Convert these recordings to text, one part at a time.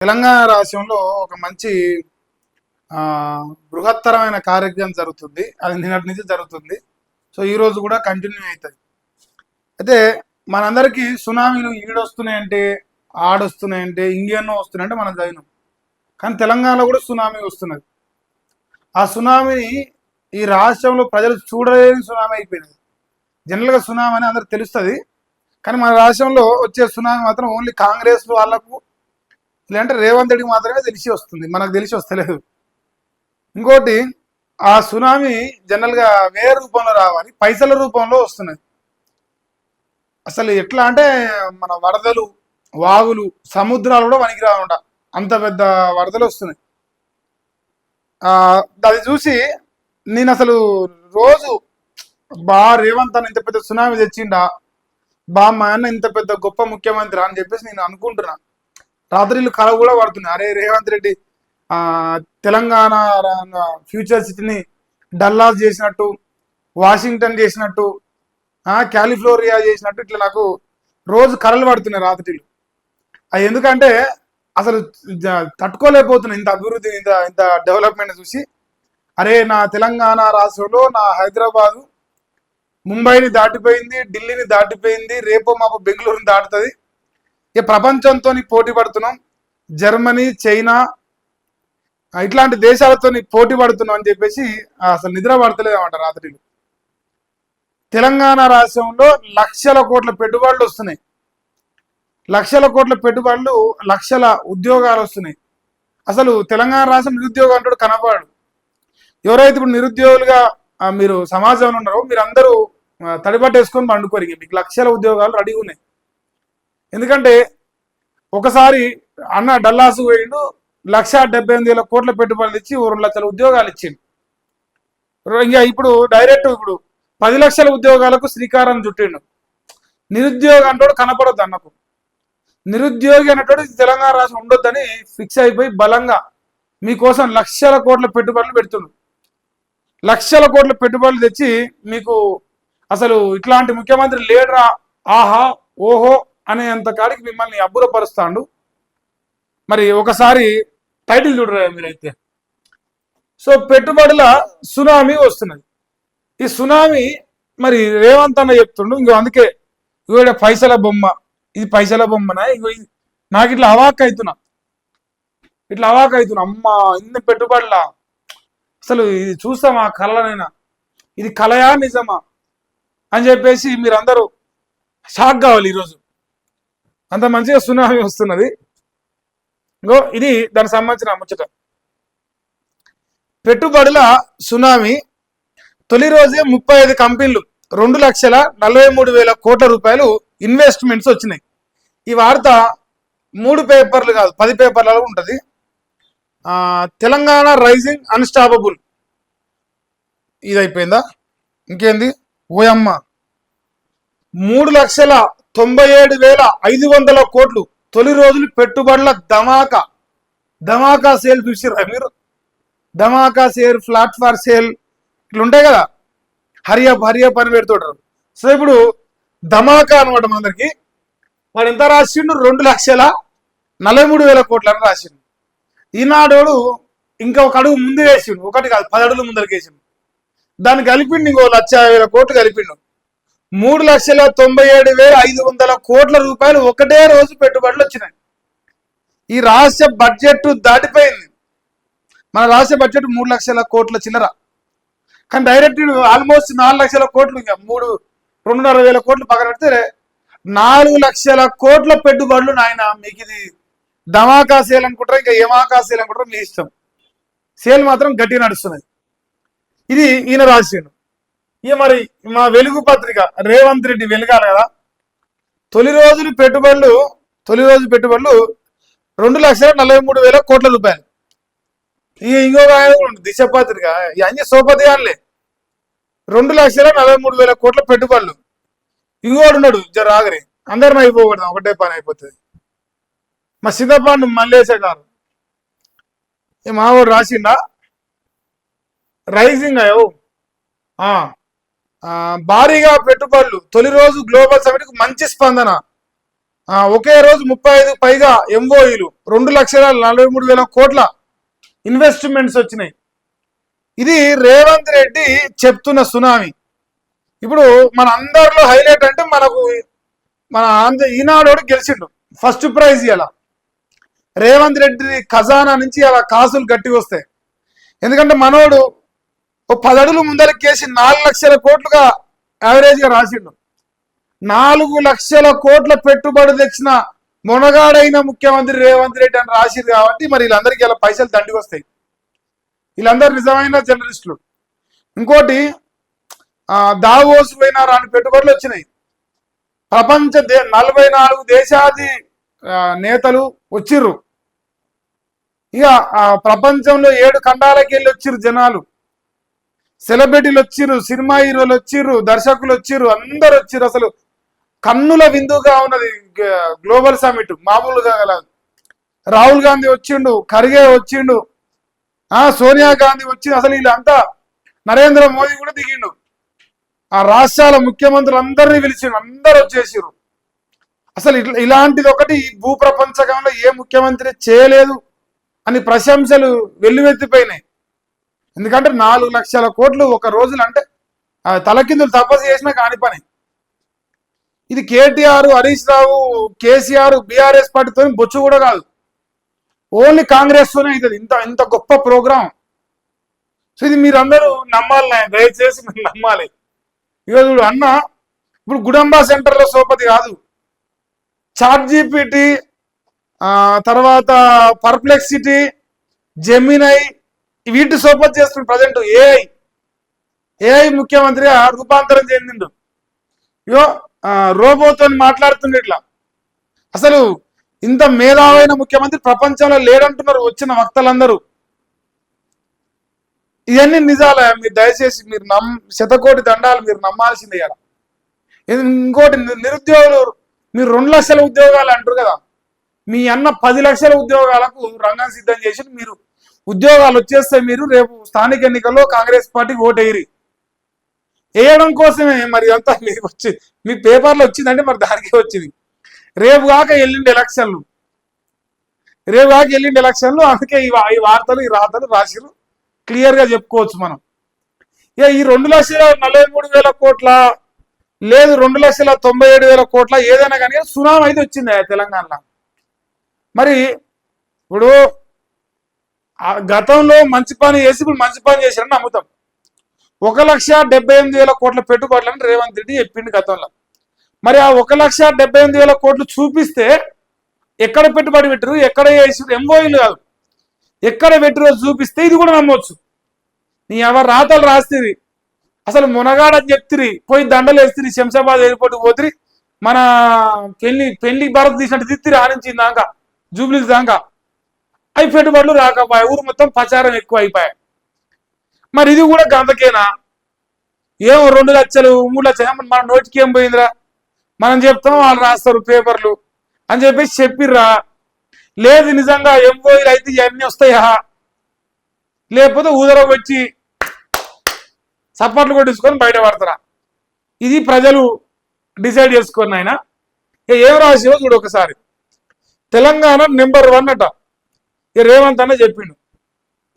తెలంగాణ రాష్ట్రంలో ఒక మంచి బృహత్తరమైన కార్యక్రమం జరుగుతుంది. అది నిన్నటి నుంచి జరుగుతుంది. సో ఈ రోజు కూడా కంటిన్యూ అవుతుంది. అయితే మనందరికీ సునామీలు ఈడొస్తున్నాయంటే ఆడొస్తున్నాయంటే ఇండియన్నో వస్తున్నాయంటే మనం చదివినాం. కానీ తెలంగాణలో కూడా సునామీ వస్తున్నది. ఆ సునామీని ఈ రాష్ట్రంలో ప్రజలు చూడలేని సునామీ అయిపోయింది. జనరల్గా సునామీ అని అందరికి తెలుస్తుంది. కానీ మన రాష్ట్రంలో వచ్చే సునామీ మాత్రం ఓన్లీ కాంగ్రెస్ వాళ్ళకు లేదంటే రేవంత్ రెడ్డికి మాత్రమే తెలిసి వస్తుంది, మనకు తెలిసి వస్తలేదు. ఇంకోటి, ఆ సునామీ జనరల్గా వేరే రూపంలో రావాలి, పైసల రూపంలో వస్తున్నది. అసలు ఎట్లా అంటే మన వరదలు, వాగులు, సముద్రాలు కూడా వనికి రాకుండా అంత పెద్ద వరదలు వస్తున్నాయి. అది చూసి నేను అసలు రోజు రేవంత్ అన్న ఇంత పెద్ద సునామీ తెచ్చిండా, మా అన్న ఇంత పెద్ద గొప్ప ముఖ్యమంత్రి అని చెప్పేసి నేను అనుకుంటున్నా. రాత్రిళ్ళు కళ కూడా పడుతున్నాయి. అరే రేవంత్ రెడ్డి తెలంగాణ ఫ్యూచర్ సిటీని డల్లాస్ చేసినట్టు, వాషింగ్టన్ చేసినట్టు, కాలిఫ్లోరియా చేసినట్టు ఇట్లా నాకు రోజు కళలు పడుతున్నాయి రాత్రిళ్ళు. అది ఎందుకంటే అసలు తట్టుకోలేకపోతున్నాయి ఇంత అభివృద్ధి, ఇంత ఇంత డెవలప్మెంట్ చూసి. అరే నా తెలంగాణ రాష్ట్రంలో నా హైదరాబాదు ముంబైని దాటిపోయింది, ఢిల్లీని దాటిపోయింది, రేపో మాపు బెంగళూరుని దాటుతుంది. ఇక ప్రపంచంతో పోటీ పడుతున్నాం, జర్మనీ, చైనా ఇట్లాంటి దేశాలతో పోటీ పడుతున్నాం అని చెప్పేసి అసలు నిద్ర పడతలేదన్నమాట రాత్రిలు. తెలంగాణ రాష్ట్రంలో లక్షల కోట్ల పెట్టుబడులు వస్తున్నాయి, లక్షల కోట్ల పెట్టుబడులు, లక్షల ఉద్యోగాలు వస్తున్నాయి. అసలు తెలంగాణ రాష్ట్రం నిరుద్యోగం అంటాడు కనపడాడు. ఎవరైతే ఇప్పుడు నిరుద్యోగులుగా మీరు సమాజంలో ఉన్నారో మీరందరూ తడిపట్టేసుకొని పండుకోరు. మీకు లక్షల ఉద్యోగాలు రెడీగా ఉన్నాయి. ఎందుకంటే ఒకసారి అన్న డల్లాసు పోయిండు, 1,78,000 కోట్ల పెట్టుబడులు ఇచ్చి 2 లక్షల ఉద్యోగాలు ఇచ్చిండు. ఇంకా ఇప్పుడు డైరెక్ట్ 10 లక్షల ఉద్యోగాలకు శ్రీకారం చుట్టిండు. నిరుద్యోగం అంటాడు కనపడొద్దు అన్నకు. నిరుద్యోగి అన్నట్టు తెలంగాణ రాష్ట్రం ఉండొద్దని ఫిక్స్ అయిపోయి బలంగా మీకోసం లక్షల కోట్ల పెట్టుబడులు పెడుతుండు. లక్షల కోట్ల పెట్టుబడులు తెచ్చి మీకు అసలు ఇట్లాంటి ముఖ్యమంత్రి లేడరా, ఆహా ఓహో అనేంత కాడికి మిమ్మల్ని అబ్బురపరుస్తాడు. మరి ఒకసారి టైటిల్ చూడరా మీరైతే. సో పెట్టుబడుల సునామీ వస్తున్నది. ఈ సునామీ మరి రేవంత్ అన్న చెప్తుండు. ఇంకో అందుకే ఇవాళ పైసల బొమ్మ, ఇది పైసల బొమ్మనా, ఇంకో నాకు ఇట్లా అవాక్ అవుతున్నా, అమ్మా ఇన్ని పెట్టుబడుల, అసలు ఇది చూస్తామా కళనైనా, ఇది కళయా నిజమా అని చెప్పేసి మీరందరూ షాక్ కావాలి. ఈరోజు అంత మంచిగా సునామీ వస్తున్నది. ఇది దానికి సంబంధించిన ముచ్చట. పెట్టుబడుల సునామీ తొలి రోజే 35 కంపెనీలు 2,43,000 కోట్ల రూపాయలు ఇన్వెస్ట్మెంట్స్ వచ్చినాయి. ఈ వార్త 3 పేపర్లు కాదు 10 పేపర్లలో ఉంటుంది. తెలంగాణ రైజింగ్ అన్స్టాపబుల్, ఇది అయిపోయిందా, ఇంకేంది ఓయమ్మ, 3,97,500 కోట్లు తొలి రోజులు పెట్టుబడుల ధమాకా సేల్ చూసిరా మీరు? ధమాకా సేల్, ఫ్లాట్ ఫార్ సేల్ ఇట్లా ఉంటాయి కదా, హరియప్ అని పెడుతుంటారు. సో ఇప్పుడు ధమాకా అనమాట మనందరికి. వాడు ఎంత రాసిండు? 2,43,000 కోట్లు అని రాసిండు. ఈనాడోడు ఇంకా ఒక అడుగు ముందు వేసిండు, ఒకటి కాదు 10 అడుగులు ముందరికి వేసిండు. దాన్ని కలిపిండు, ఇంకో 1,50,000 కోట్లు కలిపిండు. 3,97,500 కోట్ల రూపాయలు ఒకటే రోజు పెట్టుబడులు వచ్చినాయి. ఈ రాష్ట్ర బడ్జెట్ దాటిపోయింది. మన రాష్ట్ర బడ్జెట్ 3 లక్షల కోట్ల చిల్లర. కానీ డైరెక్ట్ ఆల్మోస్ట్ 4 లక్షల కోట్లు, ఇంకా 2,500 కోట్లు పక్కన పెడితే 4 లక్షల కోట్ల పెట్టుబడులు. నాయన మీకు ఇది ధమాకా సేల్ అనుకుంటారా, ఇంకా ఏమాకా సేల్ అనుకుంటారా, మీ ఇష్టం. సేల్ మాత్రం గట్టిగా నడుస్తున్నది. ఇది ఈయన రాసిండు. ఇక మరి మా వెలుగు పత్రిక రేవంత్ రెడ్డి వెలుగాలి కదా. తొలి రోజు పెట్టుబడులు 2,43,000 కోట్ల రూపాయలు. ఇక ఇంకొక దిశ పత్రిక ఇవన్నీ సోపతిగాలే, 2,43,000 కోట్ల పెట్టుబడులు. ఇంకోడు ఉన్నాడు రాగరి, అందరిని అయిపోకూడదు, ఒకటే పని అయిపోతుంది. మా సిద్ధపాండు మల్లేశ గారు మావాడు రాసిండా రైజింగ్ అయ్యో భారీగా పెట్టుబడులు, తొలి రోజు గ్లోబల్ సమిట్కు మంచి స్పందన, ఒకే రోజు 35 పైగా ఎంఓఈలు 2,43,000 కోట్ల ఇన్వెస్ట్మెంట్స్ వచ్చినాయి. ఇది రేవంత్ రెడ్డి చెప్తున్న సునామీ. ఇప్పుడు మన అందరిలో హైలైట్ అంటే మన ఈనాడు గెలిచిండు ఫస్ట్ ప్రైజ్. ఇలా రేవంత్ రెడ్డి ఖజానా నుంచి అలా కాసులు గట్టి వస్తాయి. ఎందుకంటే మనోడు 10 అడుగులు ముందరకేసి 4 లక్షల కోట్లుగా యావరేజ్ గా రాసిండు. 4 లక్షల కోట్ల పెట్టుబడి తెచ్చిన మొనగాడైన ముఖ్యమంత్రి రేవంత్ రెడ్డి అని రాసిరు. కాబట్టి మరి వీళ్ళందరికీ ఇలా పైసలు దండికి వస్తాయి. వీళ్ళందరూ నిజమైన జర్నలిస్టులు. ఇంకోటి దావోస్ పోయిన రాని పెట్టుబడులు వచ్చినాయి. ప్రపంచ 44 దేశాది నేతలు వచ్చిర్రు. ఇక ప్రపంచంలో 7 ఖండాలకి వెళ్ళి వచ్చిర్రు జనాలు. సెలబ్రిటీలు వచ్చిర్రు, సినిమా హీరోలు వచ్చిర్రు, దర్శకులు వచ్చిర్రు, అందరు వచ్చిర్రు. అసలు కన్నుల విందుగా ఉన్నది గ్లోబల్ సమిట్, మామూలుగా కాదు. రాహుల్ గాంధీ వచ్చిండు, ఖర్గే వచ్చిండు, సోనియా గాంధీ వచ్చింది. అసలు వీళ్ళంతా నరేంద్ర మోదీ కూడా దిగిండు. ఆ రాష్ట్రాల ముఖ్యమంత్రులు అందరినీ పిలిచిండు, అందరు వచ్చేసారు. అసలు ఇలాంటిది ఒకటి భూ ప్రపంచకంలో ఏ ముఖ్యమంత్రి చేయలేదు అని ప్రశంసలు వెల్లువెత్తిపోయినాయి. ఎందుకంటే 4 లక్షల కోట్లు ఒక రోజులు అంటే తలకిందులు తపస్సు చేసినా కాని పని. ఇది కేటీఆర్, హరీష్ రావు, కేసీఆర్, బీఆర్ఎస్ పార్టీతో బొచ్చు కూడా కాదు, ఓన్లీ కాంగ్రెస్ తోనే అవుతుంది ఇంత గొప్ప ప్రోగ్రాం. సో ఇది మీరందరూ నమ్మాలి, దయచేసి మీరు నమ్మాలి. ఈరోజు అన్న ఇప్పుడు గుడంబా సెంటర్లో సోపతి కాదు, చాట్‌జీపీటీ, తర్వాత పర్ప్లెక్సిటీ, జెమినై వీటి సోపతి చేస్తుంది. ప్రజెంట్ ఏఐ ముఖ్యమంత్రిగా రూపాంతరం చెందిండు. ఇగో రోబోతో మాట్లాడుతుండే. ఇట్లా అసలు ఇంత మేధావైన ముఖ్యమంత్రి ప్రపంచంలో లేడంటున్నారు వచ్చిన వక్తలందరూ. ఇవన్నీ నిజాలే. మీరు దయచేసి మీరు శతకోటి దండాలు, మీరు నమ్మాల్సిందే కదా. ఇంకోటి నిరుద్యోగులు, మీరు 2 లక్షల ఉద్యోగాలు అంటారు కదా, మీ అన్న 10 లక్షల ఉద్యోగాలకు రంగం సిద్ధం చేసి మీరు ఉద్యోగాలు వచ్చేస్తే మీరు రేపు స్థానిక ఎన్నికల్లో కాంగ్రెస్ పార్టీకి ఓటేయరి. వేయడం కోసమే మరి అంతా మీకు వచ్చి మీ పేపర్లో వచ్చిందంటే మరి దానికే వచ్చింది. రేపు కాక ఎల్లుండి ఎలక్షన్లు, అందుకే ఈ వార్తలు, ఈ రాతలు రాసిరు. క్లియర్ గా చెప్పుకోవచ్చు మనం. ఈ 2,43,000 కోట్ల లేదు 2,97,000 కోట్ల ఏదైనా కానీ సునామీ అయితే వచ్చింది తెలంగాణలో. మరి ఇప్పుడు గతంలో మంచి పని చేసి ఇప్పుడు మంచి పని చేశారని నమ్ముతాం. 1,78,000 కోట్ల పెట్టుబడులని రేవంత్ రెడ్డి చెప్పిండు గతంలో. మరి ఆ 1,78,000 కోట్లు చూపిస్తే ఎక్కడ పెట్టుబడి పెట్టరు, ఎక్కడ చేసారు, ఎంఓఈలు కాదు, ఎక్కడ పెట్టిరో చూపిస్తే ఇది కూడా నమ్మవచ్చు. నీ ఎవరు రాతలు రాస్తుంది. అసలు మునగాడని చెప్తిరి, పోయి దండలు వేస్తుంది, శంషాబాద్ ఎయిర్పోర్ట్ పోతిరి, మన పెళ్లి భారత్ తీసినట్టు తిత్తిరి, ఆనించింది దాకా జూబ్లీ దాకా. అవి పెట్టుబడులు రాకపోయాయి, ఊరు మొత్తం ప్రచారం ఎక్కువ అయిపోయాయి. మరి ఇది కూడా గంతకేనా? ఏమో 2 లక్షలు 3 లక్షలు మన నోటికి ఏం పోయిందిరా, మనం చెప్తాం వాళ్ళు రాస్తారు పేపర్లు అని చెప్పేసి చెప్పిర్రా. లేదు నిజంగా ఎంఓఈలు అయితే ఇవన్నీ వస్తాయా, లేకపోతే ఊదర వచ్చి సపోర్ట్లు కొట్టించుకొని బయటపడతారా? ఇది ప్రజలు డిసైడ్ చేసుకోండి. ఆయన ఏం రాసేవో చూడు ఒకసారి. తెలంగాణ నెంబర్ 1 అట రేవంత్ అన్న చెప్పిండు.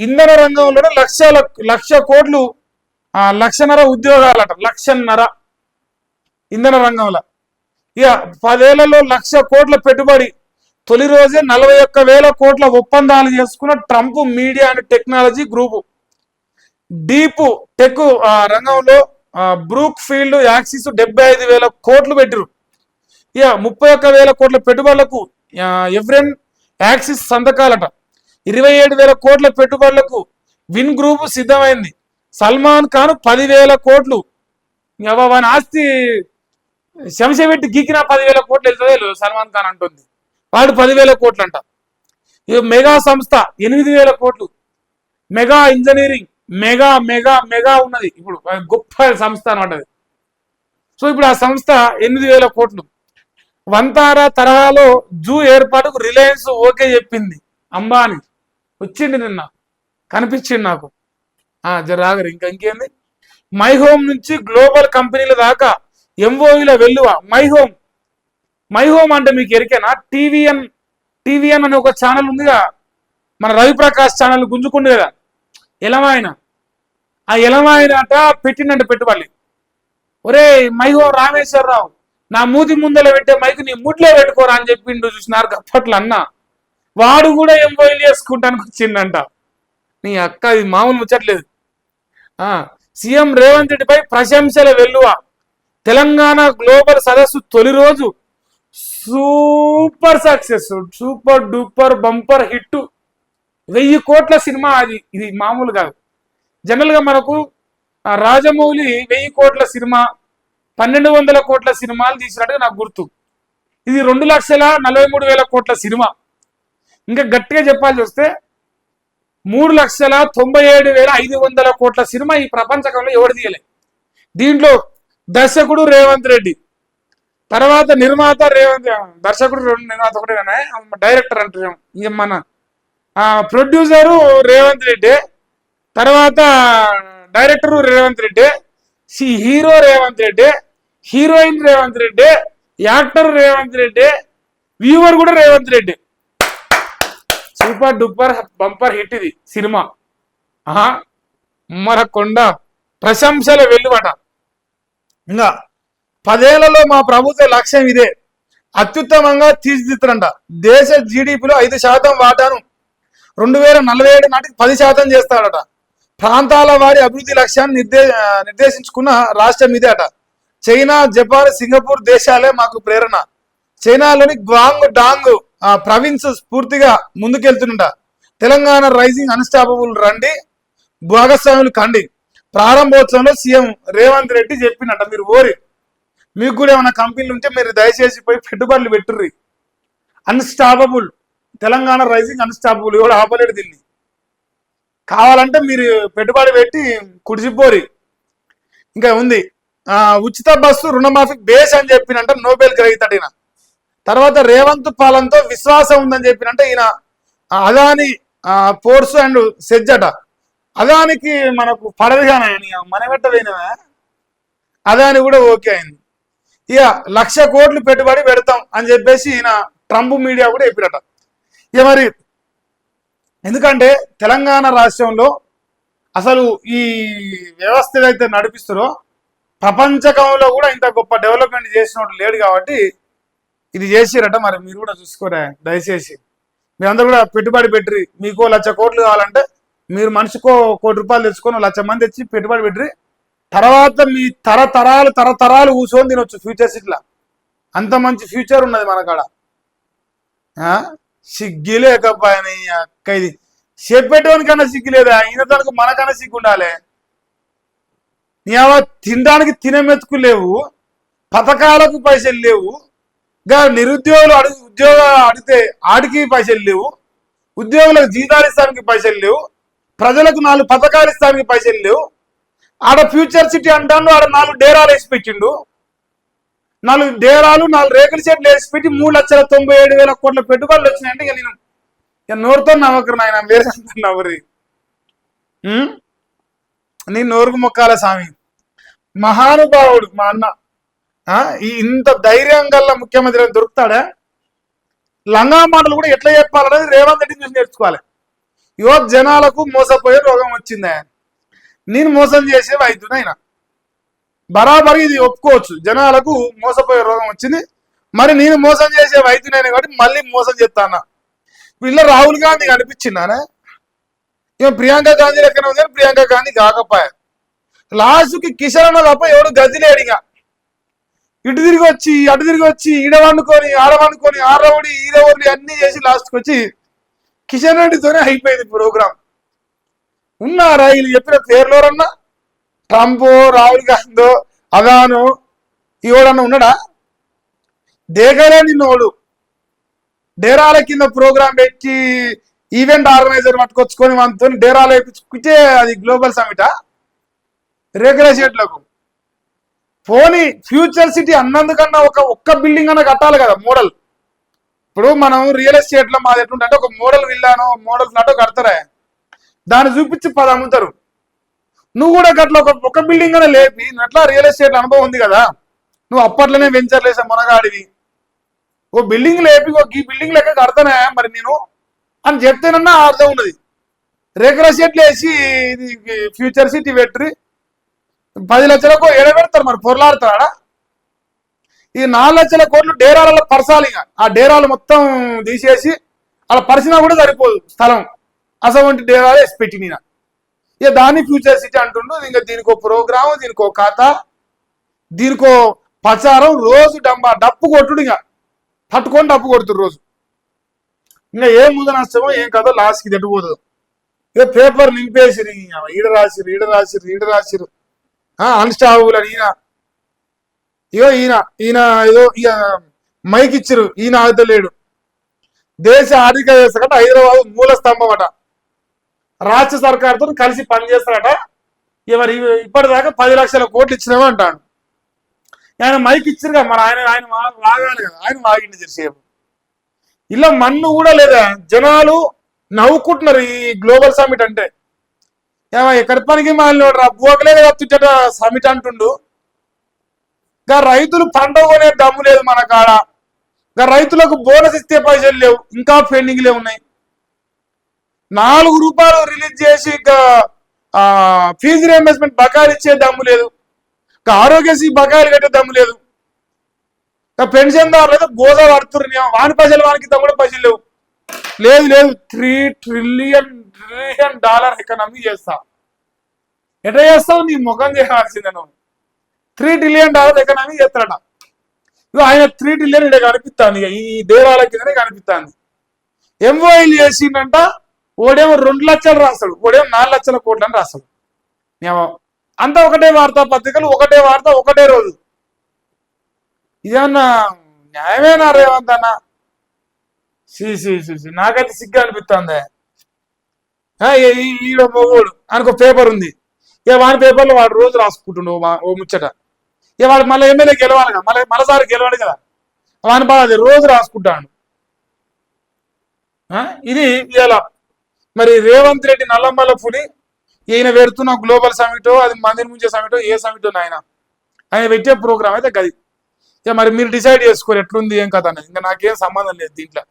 ఇంధన రంగంలోనే 1,00,00,000 కోట్లు, 1,50,000 ఉద్యోగాలట, 1,50,000 ఇంధన రంగంలో. ఇక 10 ఏళ్లలో 1,00,000 కోట్ల పెట్టుబడి. తొలి రోజే 41,000 కోట్ల ఒప్పందాలు చేసుకున్న Trump media and technology group. Deep tech రంగంలో బ్రూక్ ఫీల్డ్ యాక్సిస్ 75,000 కోట్లు పెట్టిరు. ఇక 31,000 కోట్ల పెట్టుబడులకు ఎవ్రెన్ యాక్సిస్ సంతకాలట. 27,000 కోట్ల పెట్టుబడులకు విన్ గ్రూప్ సిద్ధమైంది. సల్మాన్ ఖాన్ 10,000 కోట్లు. వాని ఆస్తి శంషపెట్టి గీకినా 10,000 కోట్లు వెళ్తుందో సల్మాన్ ఖాన్ అంటుంది. వాడు 10,000 కోట్లు అంట. ఇక మెగా సంస్థ 8,000 కోట్లు. Mega engineering mega mega mega ఉన్నది ఇప్పుడు, గొప్ప సంస్థ అనమాట. సో ఇప్పుడు ఆ సంస్థ 8,000 కోట్లు. వంతారా తరహాలో జూ ఏర్పాటుకు రిలయన్స్ ఓకే చెప్పింది. అంబానీ వచ్చింది నిన్న, కనిపించింది నాకు. జరాగరు ఇంకేంది. మై హోమ్ నుంచి గ్లోబల్ కంపెనీల దాకా ఎంఓఈల వెల్లువ. మై మై హోమ్ అంటే మీకు ఎరికేనా? టీవీఎన్ అనే ఒక ఛానల్ ఉందిగా, మన రవిప్రకాష్ ఛానల్ గుంజుకుంది కదా ఎలమాయన. ఆ ఎలమాయన అట పెట్టిందంట పెట్టుబడి. ఒరే మై హోమ్ రామేశ్వరరావు, నా మూతి ముందర పెట్టే మైకు నీ ముడ్లో పెట్టుకోరా అని చెప్పిండు. చూసినారు అప్పట్లో అన్న. వాడు కూడా ఎంబోయిల్ చేసుకుంటానికి వచ్చిండంట. నీ అక్క ఇది మామూలు ముచ్చట్లేదు. సీఎం రేవంత్ రెడ్డిపై ప్రశంసల వెల్లువ. తెలంగాణ గ్లోబల్ సదస్సు తొలి రోజు super success, super duper bumper hit. 1000 కోట్ల సినిమా అది. ఇది మామూలు కాదు. జనరల్ గా మనకు రాజమౌళి 1000 కోట్ల సినిమా, 1200 కోట్ల సినిమాలు తీసినట్టుగా నాకు గుర్తు. ఇది 2,43,000 కోట్ల సినిమా. ఇంకా గట్టిగా చెప్పాల్సి వస్తే 3,97,500 కోట్ల సినిమా ఈ ప్రపంచకంలో ఎవరు తీయలే. దీంట్లో దర్శకుడు రేవంత్ రెడ్డి, తర్వాత నిర్మాత దర్శకుడు నిర్మాత ఒకటేనా, డైరెక్టర్ అంటారు ఇంక మన ప్రొడ్యూసరు రేవంత్ రెడ్డి, తర్వాత director Revanth Reddy, hero Revanth Reddy, heroine Revanth Reddy, actor Revanth Reddy, viewer కూడా Revanth Reddy. Super duper bumper hit ఇది సినిమా. మన కొండ ప్రశంసల వెల్లువట. ఇంకా 10 ఏళ్లలో మా ప్రభుత్వ లక్ష్యం ఇదే, అత్యుత్తమంగా తీర్చిదిద్దుతారంట. దేశ జీడిపిలో 5% వాటాను 2047 నాటికి 10% చేస్తాడట. ప్రాంతాల వారి అభివృద్ధి లక్ష్యాన్ని నిర్దేశించుకున్న రాష్ట్రం ఇదే అట. చైనా, జపాన్, సింగపూర్ దేశాలే మాకు ప్రేరణ. చైనాలోని గ్వాంగ్ డాంగ్ ప్రావిన్స్ పూర్తిగా ముందుకెళ్తుంట. తెలంగాణ రైజింగ్ అన్స్టాపబుల్ రండి, భాగస్వాములు కండి. ప్రారంభోత్సవంలో సీఎం రేవంత్ రెడ్డి చెప్పినట్ట. మీరు ఓరి మీకు కూడా ఏమైనా కంపెనీలు ఉంటే మీరు దయచేసి పోయి పెట్టుబడులు పెట్టుర్రి. అన్స్టాపబుల్ తెలంగాణ రైజింగ్ అన్స్టాపబుల్, ఎవడు ఆపలేడు దీన్ని. కావాలంటే మీరు పెట్టుబడి పెట్టి కుడిచిపోరి. ఇంకా ఉంది ఉచిత బస్సు రుణమాఫీ బేస్ అని చెప్పినంట నోబెల్ గ్రహీత ఈయన. తర్వాత రేవంత్ పాలనతో విశ్వాసం ఉందని చెప్పినంట ఈయన. అదాని పోర్ట్స్ అండ్ సెజ్జట. అదానికి మనకు పడదుగానే మనమెట్ట పోయినవా, అదాని కూడా ఓకే అయింది. ఇక 1,00,000 కోట్లు పెట్టుబడి పెడతాం అని చెప్పేసి ఈయన ట్రంప్ మీడియా కూడా చెప్పినట. ఇక మరి ఎందుకంటే తెలంగాణ రాష్ట్రంలో అసలు ఈ వ్యవస్థ ఏదైతే నడిపిస్తారో ప్రపంచకంలో కూడా ఇంత గొప్ప డెవలప్మెంట్ చేసినట్టు లేడు కాబట్టి ఇది చేసిరట. మరి మీరు కూడా చూసుకోరా దయచేసి. మీరందరూ కూడా పెట్టుబడి పెట్టి, మీకు 1,00,000 కోట్లు కావాలంటే మీరు మనిషికో 1 కోటి రూపాయలు తెచ్చుకొని 1,00,000 మంది తెచ్చి పెట్టుబడి పెట్టి, తర్వాత మీ తరతరాలు కూర్చొని తినొచ్చు ఫ్యూచర్స్. ఇట్లా అంత మంచి ఫ్యూచర్ ఉన్నది మన కాడ. సిగ్గిలేకపోయాని అక్క, ఇది చెప్పేటోనికన్నా సిగ్గులేదా? ఈయన తనకు మనకన్నా సిగ్గు ఉండాలి. తినడానికి తినమెతుకు లేవు, పథకాలకు పైసలు లేవు, ఇంకా నిరుద్యోగులు ఉద్యోగం అడిగితే ఆడికి పైసలు లేవు, ఉద్యోగులకు జీతాలు ఇస్తానికి పైసలు లేవు, ప్రజలకు 4 పథకాలు ఇస్తానికి పైసలు లేవు. ఆడ ఫ్యూచర్ సిటీ అంటాడు, ఆడ 4 డేరాలు వేసి పెట్టిండు. 4 డేరాలు 4 రేకుల చెట్లు వేసి పెట్టి 3,97,000 కోట్ల పెట్టుబడులు వచ్చినాయంటే ఇక నేను నోరుతో నవ్వకరు నాయన, వేరే నవ్వరి. నీ నోరుకు మొక్కాల స్వామి. మహానుభావుడు మా అన్న. ఇంత ధైర్యం గల్ల ముఖ్యమంత్రి దొరుకుతాడా? లంగా మాటలు కూడా ఎట్లా చెప్పాలనేది రేవంత్ రెడ్డి చూసి నేర్చుకోవాలి. జనాలకు మోసపోయే రోగం వచ్చిందా, నేను మోసం చేసే వైద్యునైనా బరాబరి ఇది ఒప్పుకోవచ్చు. జనాలకు మోసపోయే రోగం వచ్చింది, మరి నేను మోసం చేసే వైద్యునైనా కాబట్టి మళ్ళీ మోసం చేస్తానా. వీళ్ళ రాహుల్ గాంధీ కనిపించిందానే, ఇక ప్రియాంక గాంధీ లెక్కన ఉంది, ప్రియాంక గాంధీ కాకపోయా. లాస్ట్కి కిషన్ అన్న తప్ప ఎవడు గదిలేడిగా. ఇటు తిరిగి వచ్చి అటు తిరిగి వచ్చి ఈడవండుకొని ఆడవండుకొని ఆరవడి ఈరవడి అన్ని చేసి లాస్ట్కి వచ్చి కిషన్ రెడ్డితోనే అయిపోయింది ప్రోగ్రాం. ఉన్నారా వీళ్ళు చెప్పిన పేర్లోరన్నా? ట్రంప్, రాహుల్ గాంధీ, అదాను ఎవడన్నా ఉన్నాడా? దేగలే నిన్నోడు డేరాల కింద ప్రోగ్రాం పెట్టి ఈవెంట్ ఆర్గనైజర్ పట్టుకొచ్చుకొని మనతో డేరాలు వేయించుకుంటే అది గ్లోబల్ సమిటా? రెగ్యులర్ షేట్లకు పోనీ ఫ్యూచర్ సిటీ అన్నందుకన్నా ఒక్క బిల్డింగ్ అన్న కట్టాలి కదా మోడల్. ఇప్పుడు మనం రియల్ ఎస్టేట్ లో మాది ఎట్లుంటే ఒక మోడల్ విల్లానో మోడల్ ఫ్లాటో కడతారా, దాన్ని చూపించి 10 అమ్ముతారు. నువ్వు కూడా గట్ల ఒక బిల్డింగ్ అనే లేపి అట్లా రియల్ ఎస్టేట్ అనుభవం ఉంది కదా, నువ్వు అప్పట్లోనే వెంచర్ లేసే మునగాడివి, ఓ బిల్డింగ్ లేపి ఈ బిల్డింగ్ లెక్క కడతానా మరి నేను అని చెప్తేనన్నా అర్థం ఉన్నది. రేకుల షెట్లు వేసి ఇది ఫ్యూచర్ సిటీ పెట్టి 10 లక్షలకు ఎడబెడతారు మరి పొరలాడతాడా. ఈ 4 లక్షల కోట్లు డేరాలలో పరసాలి. ఇక ఆ డేరాలు మొత్తం తీసేసి అలా పరిచినా కూడా సరిపోదు స్థలం. అసలు డేరాలు వేసి పెట్టిన ఇక దాన్ని ఫ్యూచర్ సిటీ అంటుండు. ఇంకా దీనికో ప్రోగ్రామ్, దీనికో కథ, దీనికో ప్రచారం, రోజు డప్పు కొట్టుడు. ఇక పట్టుకొని డప్పు కొడుతురు రోజు. ఇంకా ఏం ముందు నష్టమో ఏం కథో లాస్ట్కి తట్టుపోతుంది. ఇక పేపర్ నింపేసిరు, ఈడ రాసిరు అన్స్టాబుల్ అని. ఈయన ఏదో ఇక మైక్ ఇచ్చిరు, ఈయన ఆగుతలేడు. దేశ ఆర్థిక వ్యవస్థ కంటే హైదరాబాద్ మూల స్తంభం అట, రాష్ట్ర సర్కార్తో కలిసి పనిచేస్తారట. మరి ఇప్పటిదాకా 10 లక్షల కోట్లు ఇచ్చినామో అంటాడు. ఆయన మైక్ ఇచ్చిరుగా, మరి ఆయన వాగాలి కదా, ఆయన వాగిండి జరిసేపు. ఇలా మన్ను కూడా లేదా, జనాలు నవ్వుకుంటున్నారు ఈ గ్లోబల్ సమిట్ అంటే. ఎక్కడి పనికి మాలినోడు బోకలే కత్తుట సమిట్ అంటుండు. ఇంకా రైతులు పంట కొనే దమ్ము లేదు మన కాడ. ఇంకా రైతులకు బోనస్ ఇస్తే పైసలు లేవు, ఇంకా పెండింగ్లే ఉన్నాయి. 4 రూపాయలు రిలీజ్ చేసి ఇంకా ఫీజు రియంబర్స్మెంట్ బకాయిలు ఇచ్చే దమ్ము లేదు. ఇంకా ఆరోగ్యశ్రీ బకాయిలు కట్టే దమ్ము లేదు. ఇంకా పెన్షన్దారులు అయితే గోదా పడుతున్నారు, వాని పైసలు వానికి కూడా పైసలు లేవు. లేదు $3 ట్రిలియన్ ఎకనామీ చేస్తా. ఎట్లా చేస్తావు, నీ ముఖం చేయాల్సిందే. నువ్వు $3 ట్రిలియన్ ఎకనామీ చేస్తాడట. ఇక ఆయన 3 ట్రిలియన్ ఇక్కడ కనిపిస్తాను, ఇక ఈ దేవాలయ కిందనే కనిపిస్తాను. ఎంఓఐలు చేసిందంట. ఓడేమో 2 లక్షలు రాస్తాడు, ఓడేమో 4 లక్షల కోట్లు అని రాస్తాడు. అంతా ఒకటే వార్తా పత్రికలు, ఒకటే వార్త, ఒకటే రోజు. ఇదేమన్నా న్యాయమేనా రేవంత్ అన్న? నాకైతే సిగ్గు అనిపిస్తుంది. ఈడ మొగోడు ఆయనకు పేపర్ ఉంది, ఇక వాడి పేపర్లో వాడు రోజు రాసుకుంటుండు ఓ ముచ్చట. ఇక వాడు మళ్ళీ ఎమ్మెల్యే గెలవాలి కదా, మళ్ళీసారి గెలవాడు కదా, వాని బాధ అది రోజు రాసుకుంటాడు. ఇది ఇలా మరి రేవంత్ రెడ్డి నల్లమల్ల పులి ఈయన పెడుతున్న గ్లోబల్ సమిటో, అది మందిని ముంచే సమిటో, ఏ సమిటో ఆయన పెట్టే ప్రోగ్రామ్ అయితే గది. ఇక మరి మీరు డిసైడ్ చేసుకోరు ఎట్లుంది ఏం కథ అనేది. ఇంకా నాకేం సంబంధం లేదు దీంట్లో.